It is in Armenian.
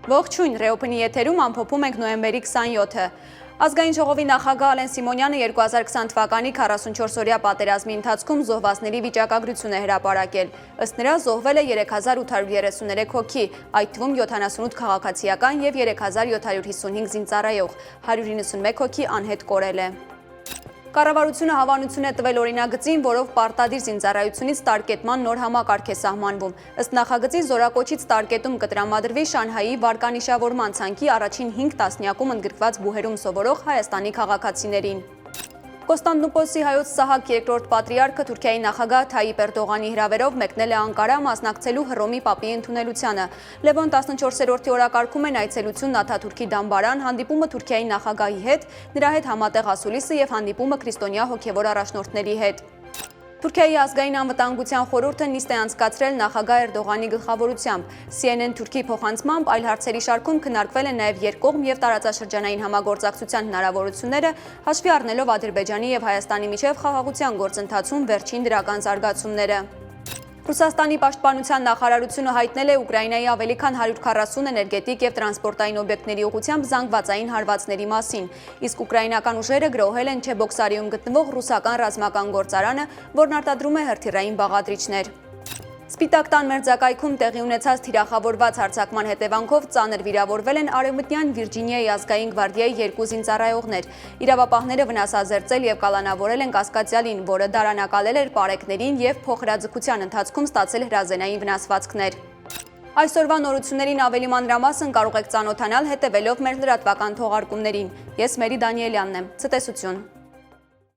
Ողջույն, Ռեոփնի եթերում ամփոփում ենք նոյեմբերի 27-ը։ Ազգային ժողովի նախագահ Ալեն Սիմոնյանը 2020 թվականի 44-օրյա պատերազմի ընթացքում զոհվածների վիճակագրություն է հրապարակել։ Ըստ նրա զոհվել է 3833 հոգի, այդ թվում 78 քաղաքացիական և 3755 զինծառայող, 191 հոգի անհետ կորել է։ Կառավարությունը հավանություն է տվել օրինագծին, որով պարտադիր զինծառայությունից տարկետման նոր համակարգ է սահմանվում։ Ըստ նախագծի զորակոչից տարկետում կտրամադրվի Շանհայի վարկանիշավորման ցանկի առաջին 5 տասնյակում ընդգրկված բուհերում սովորող Հայաստանի քաղաքացիներին։ Կոստանդնուպոլսի հայոց Սահակ II պատրիարքը Թուրքիայի նախագահ Թայիպ Էրդողանի հրավերով մեկնել է Անկարա մասնակցելու Հռոմի Պապի ընդունելությանը։ Լևոն 14-րդի օրակարգում են այցելությունն Աթաթուրքի դամբարան, հանդիպումը Թուրքիայի նախագահի հետ, նրա հետ համատեղ ասուլիսը և հանդիպումը քրիստոնյա հոգևոր առաջնորդների հետ։ Թուրքիայի ազգային անվտանգության խորհուրդը նիստ է անցկացրել նախագահ Էրդողանի գլխավորությամբ։ CNN Թուրքի փոխանցմամբ այլ հարցերի շարքում քննարկվել են նաև երկկողմ և տարածաշրջանային համագործակցության հնարավորությունները, հաշվի առնելով Ադրբեջանի և Հայաստանի միջև խաղաղության գործընթացում վերջին դրական զարգացումները։ Ռուսաստանի պաշտպանության նախարարությունը հայտնել է Ուկրաինայի ավելի քան 140 էներգետիկ և տրանսպորտային օբյեկտների ուղղությամբ զանգվածային հարվածների մասին, իսկ ուկրաինական ուժերը գրոհել են Չեբոքսարիում գտնվող ռուսական ռազմական գործարանը, որն արտադրում է հրթիռային բաղադրիչներ։ Սպիտակ տան մերձակայքում տեղի ունեցած թիրախավորված հարձակման հետևանքով ծանր վիրավորվել են Արևմտյան Վիրջինիայի ազգային գվարդիայի 2 զինծառայողներ։ Իրավապահները վնասազերծել և կալանավորել են կասկածյալին, որը դարանակալել էր պարեկներին և փոխհրաձգության ընթացքում ստացել հրազենային վնասվածքներ։ Այսօրվա նորություններին ավելի մանրամասն կարող եք ծանոթանալ հետևելով մեր լրատվական թողարկումներին։ Ես Մերի Դանիելյանն եմ։ Ցտեսություն։